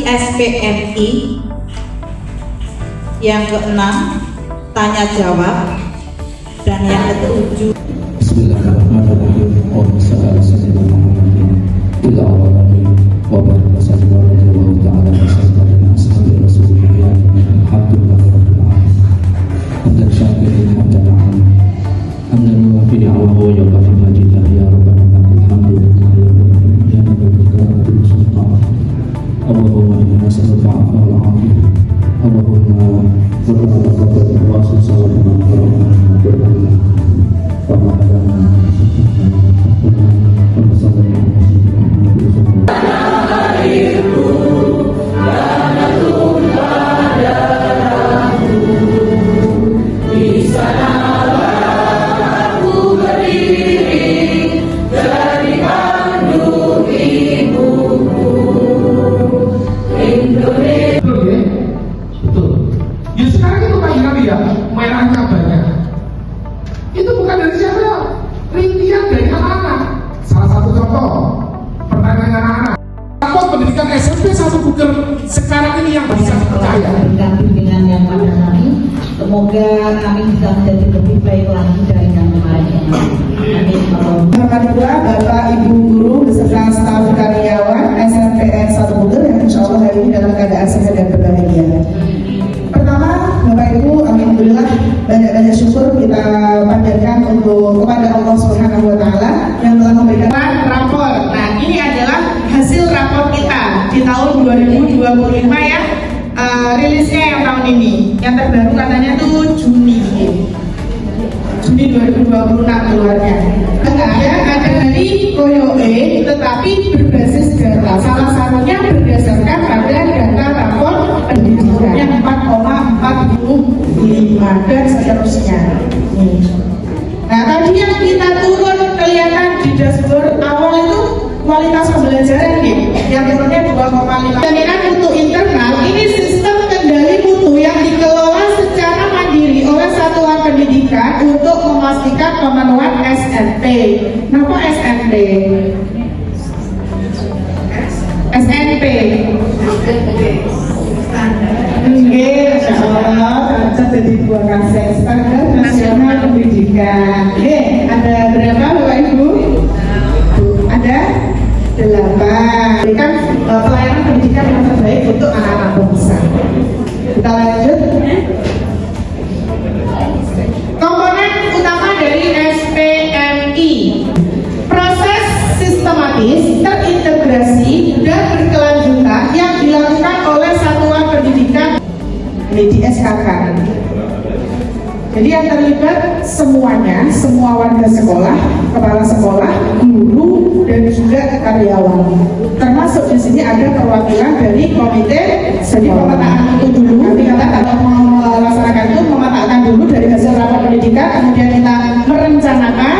SPMI. Yang keenam, tanya jawab. Dan yang ketujuh, Bismillahirrahmanirrahim. Itu bukan dari siapa, rintian dari anak-anak. Salah satu contoh pertanyaan anak-anak, apa pendidikan SMP 1 Google sekarang ini yang bisa dipercaya? Berikan bimbingan yang pada kami, semoga kami bisa menjadi lebih baik lagi dari yang kemarin. Amin. Nomor 2, Bapak Ibu Guru beserta staf karyawan SMPN 1 Google yang insya Allah hari ini dalam keadaan sehat dan berbahagia. Pertama, Bapak Ibu, alhamdulillah banyak-banyak syukur kita panjatkan untuk kepada Allah Subhanahu wa taala yang telah memberikan rapor. Nah, ini adalah hasil rapor kita di tahun 2025 ya. Rilisnya yang tahun ini. Yang terbaru katanya tuh Juni 2026 keluarnya. Ada dari KOYOE tetapi berbasis data. Salah satunya berdasarkan pada data rapor pendidikan yang 4,45 dan seterusnya. Nah, tadi yang kita turun kelihatan di dashboard awal itu kualitas pembelajaran gitu. Yang turunnya 2,5. Jaminan mutu internal ini sistem kendali mutu yang dikelola secara mandiri oleh satuan pendidikan untuk memastikan pemenuhan SNP. Kenapa SNP? SNP. Nggih, insyaallah cacat jadi buah kasih standar nasional pendidikan. Nggih, ada berapa Bapak Ibu? Ada 8. Berikan pelayanan pendidikan yang terbaik untuk anak-anak bangsa. Kita lanjut. Komponen utama dari SPMI, proses sistematis, terintegrasi, dan berkelanjutan yang dilakukan oleh satuan pendidikan di SKK. Jadi yang terlibat semuanya, semua warga sekolah, kepala sekolah, guru, dan juga karyawan. Termasuk di sini ada perwakilan dari komite. Jadi pemetaan itu dulu, kami katakan mau melaksanakan itu memetakan dulu dari hasil rapat pendidikan, kemudian kita merencanakan,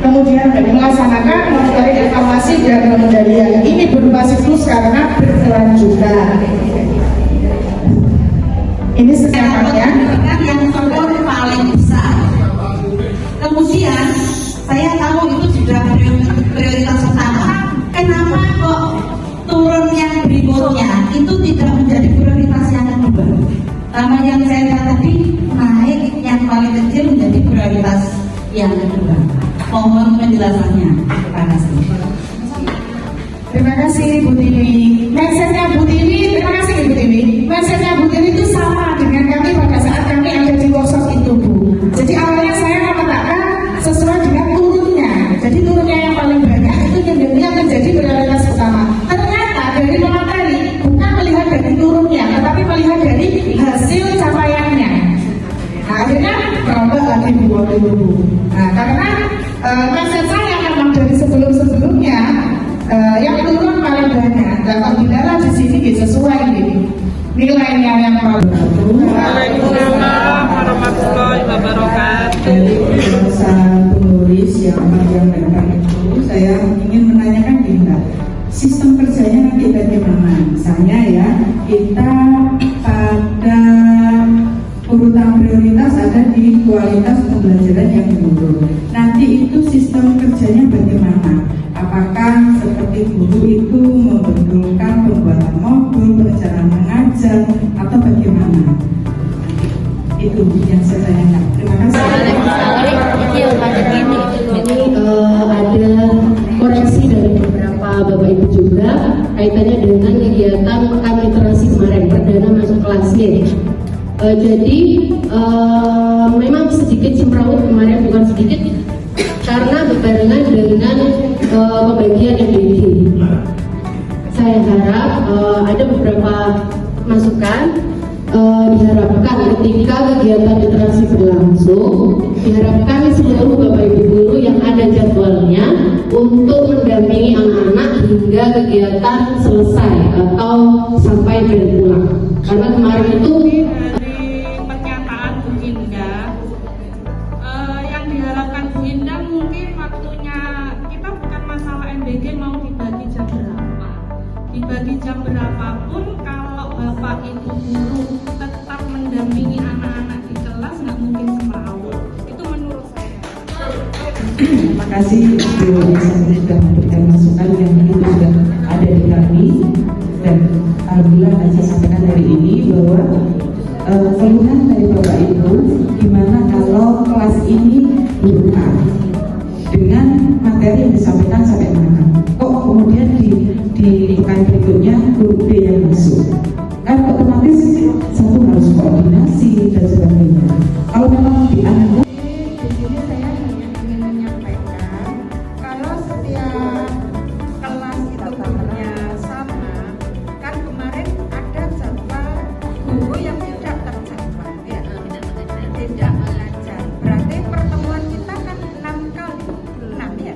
kemudian melaksanakan, monitoring evaluasi dan pengendalian. Ini berupa siklus karena berkelanjutan. Ini sebenarnya yang skor paling besar. Kemudian saya tahu itu sudah prioritas utama. Kenapa kok turun yang berikutnya itu tidak menjadi prioritas yang kedua? Sama yang saya lihat tadi naik yang paling kecil menjadi prioritas yang kedua. Mohon penjelasannya. Terima kasih. Terima kasih Bu Tiwi. Mindsetnya Bu Tiwi, terima kasih Bu Tiwi. Mindsetnya Bu Tiwi itu sama dengan kami pada saat kami ada di workshop itu Bu. Jadi awalnya saya memetakan sesuai dengan turunnya. Jadi turunnya yang paling banyak itu yang menjadi prioritas utama. Ternyata dari pemateri bukan melihat dari turunnya, tetapi melihat dari hasil capaiannya. Nah, akhirnya merambah lagi buat dulu. Nah, karena mindset saya memang dari sebelum-sebelumnya yang turun paling banyak. Dan alhamdulillah di sini sesuai nih nilainya yang paling. Waalaikumsalam warahmatullahi wabarakatuh. Dari penulis yang menyampaikan itu, saya ingin menanyakan gini, sistem kerjanya nanti bagaimana? Misalnya ya, kita pada urutan prioritas ada di kualitas pembelajaran yang menurun. Nanti itu sistem kerjanya bagaimana? Apakah seperti guru itu membetulkan pembuatan modul, perencanaan mengajar, atau bagaimana? Itu yang saya tanyakan. Terima kasih. Ini ada koreksi dari beberapa Bapak Ibu juga kaitannya dengan kegiatan pekan literasi kemarin, perdana masuk kelas nih. Jadi memang sedikit semrawut kemarin, bukan sedikit, karena berbarengan dengan pembagian MDG. Saya harap ada beberapa masukan. Diharapkan ketika kegiatan literasi berlangsung, diharapkan seluruh Bapak Ibu guru yang ada jadwalnya untuk mendampingi anak-anak hingga kegiatan selesai atau sampai dan pulang. Karena kemarin itu Pernyataan Bu Indah, yang diharapkan Bu Indah mungkin waktunya kita bukan masalah MBG mau dibagi jam berapa, dibagi jam berapapun kalau Bapak Ibu guru tetap mendampingi anak-anak di kelas nggak mungkin semrawut. Itu menurut saya. Terima kasih Bu Eksekutif sudah memberikan masukan yang itu sudah ada di kami, dan alhamdulillah saya sampaikan hari ini bahwa keluhan dari Bapak Ibu gimana kalau kelas ini buka dengan materi yang disampaikan sampai mana, kok kemudian di pekan berikutnya guru B yang masuk, kan otomatis satu harus koordinasi dan sebagainya. Kalau memang dianggap Di sini saya hanya ingin menyampaikan kalau setiap kelas itu gurunya sama, kan kemarin ada jadwal guru yang tidak terjadwal, ya, tidak mengajar. Berarti pertemuan kita kan 6 kali, 6 ya,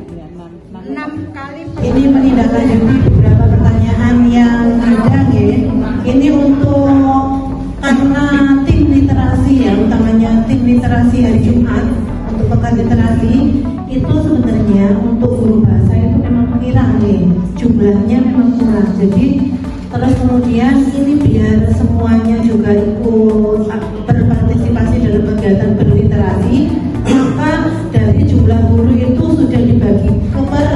6 kali. Ini menindaklanjuti beberapa pertanyaan yang ada ya. Ini untuk karena tim literasi ya, utamanya tim literasi hari Jumat untuk pekan literasi itu sebenarnya untuk guru bahasa itu memang kurang nih, jumlahnya memang kurang. Jadi terus kemudian ini biar semuanya juga ikut berpartisipasi dalam kegiatan berliterasi, maka dari jumlah guru itu sudah dibagi ke per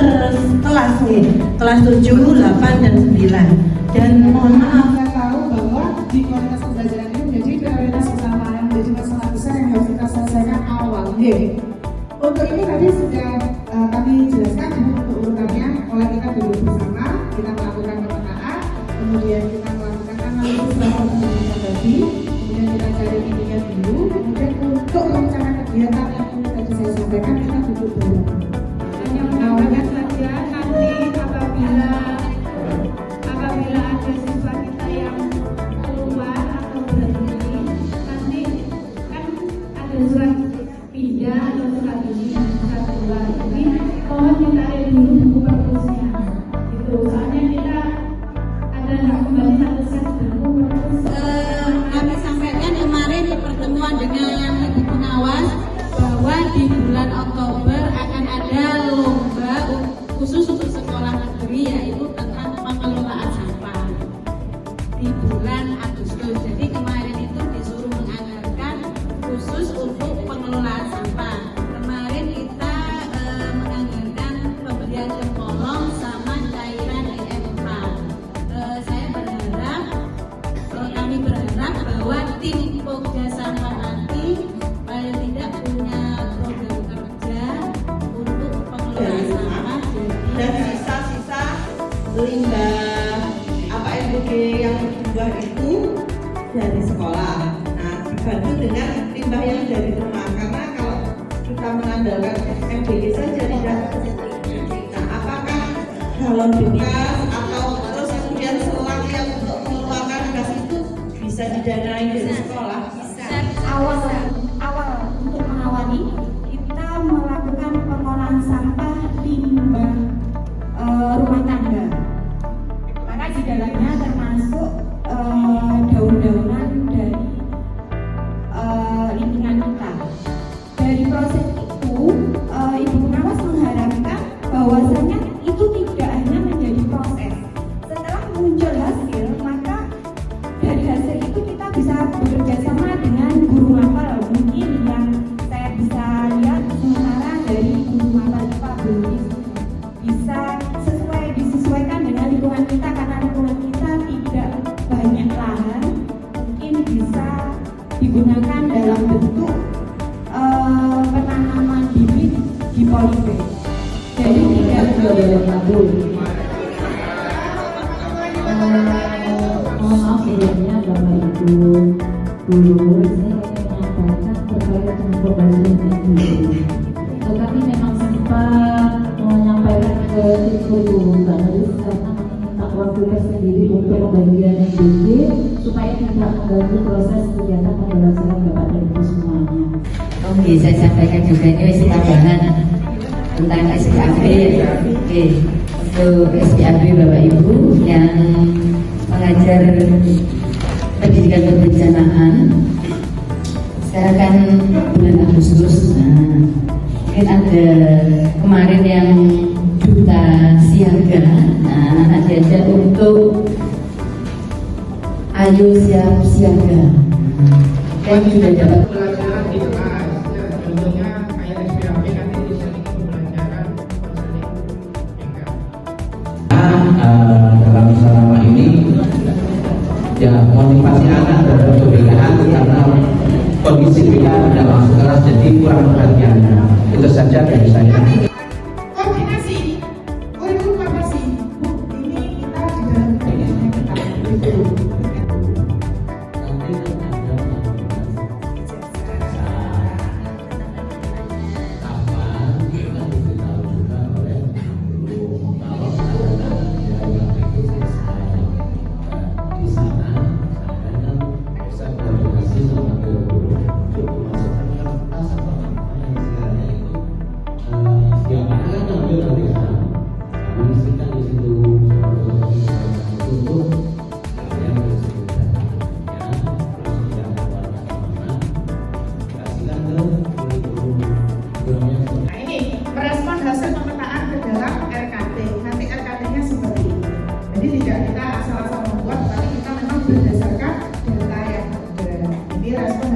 kelas nih, kelas 7, 8, dan 9. Dan mohon maaf, Kita tahu bahwa di kualitas pembelajaran ini menjadi prioritas utama, yang menjadi masalah besar yang harus kita selesaikan awal. Untuk ini tadi sudah kami jelaskan untuk urutannya, mulai kita duduk bersama, kita melakukan pemetaan, kemudian kita melakukan analisis bahwa tadi, kemudian kita cari intinya dulu, kemudian untuk rencana kegiatan yang tadi saya sampaikan kita duduk dulu. Hanya menambahkan saja nanti apabila ada siswa kita yang keluar atau berhenti, nanti kan ada surat pindah atau surat ini, surat keluar. Jadi mohon ditarik dulu buku perpusnya. Itu soalnya kita ada kembali satu set buku perpus. kami sampaikan kemarin di pertemuan dengan Ibu Pengawas bahwa di bulan Oktober akan ada lomba khusus untuk sekolah negeri, yaitu tentang pengelolaan sampah di bulan Agustus. Jadi kemarin itu disuruh menganggarkan khusus untuk pengelolaan sampah. Kemarin kita menganggarkan pembelian jempolong sama cairan IM4. Saya berharap, kami berharap bahwa tim Pokja Sampah nanti paling tidak punya program kerja untuk pengelolaan sampah. dan sisa-sisa limbah apa MBG yang dibuat itu dari sekolah. Nah, dibantu dengan limbah yang dari rumah, karena kalau kita mengandalkan MBG saja tidak. Nah, apakah galon bekas atau terus kemudian selang yang untuk mengeluarkan gas itu bisa didanai dari sekolah? awal untuk mengawali kita melakukan pengolahan sampah limbah rumah tangga, karena di dalamnya termasuk daun-daunan dari lingkungan kita. Dari proses itu Ibu Pengawas mengharapkan bahwasanya itu tidak hanya menjadi proses. Setelah muncul hasil, maka dari hasil itu kita bisa bekerja sama dengan guru mapel bisa digunakan dalam bentuk penanaman bibit di polybag. Jadi tidak Mohon maaf sebelumnya Bapak Ibu Guru, saya menyampaikan terkait dengan pembahasan ini. Tetapi memang sempat menyampaikan ke tim guru karena meminta waktu sendiri untuk pembagian MBG supaya tidak mengganggu proses kegiatan pembelajaran Bapak dan Ibu semuanya. Oke, saya sampaikan juga ini isi tambahan tentang SPAB. Oke, untuk SPAB Bapak Ibu yang mengajar pendidikan kebencanaan sekarang kan bulan Agustus. Mungkin ada kemarin yang duta siaga. Anak diajak untuk ayo siap siaga. Kan sudah dapat Pelajaran di kelas, ya, contohnya kayak SPAP nanti di sini pembelajaran konseling dalam selama ini ya motivasi anak berbeda karena kondisi kita tidak masuk kelas jadi kurang perhatiannya. Itu saja dari saya. Koordinasi, kurikulum formasi. Ini kita di dalam pendidikan kita. Nah ini merespon hasil pemetaan ke dalam RKT. Nanti RKT-nya seperti ini. Jadi tidak kita asal-asal membuat, tapi kita memang berdasarkan data yang ada. Jadi respon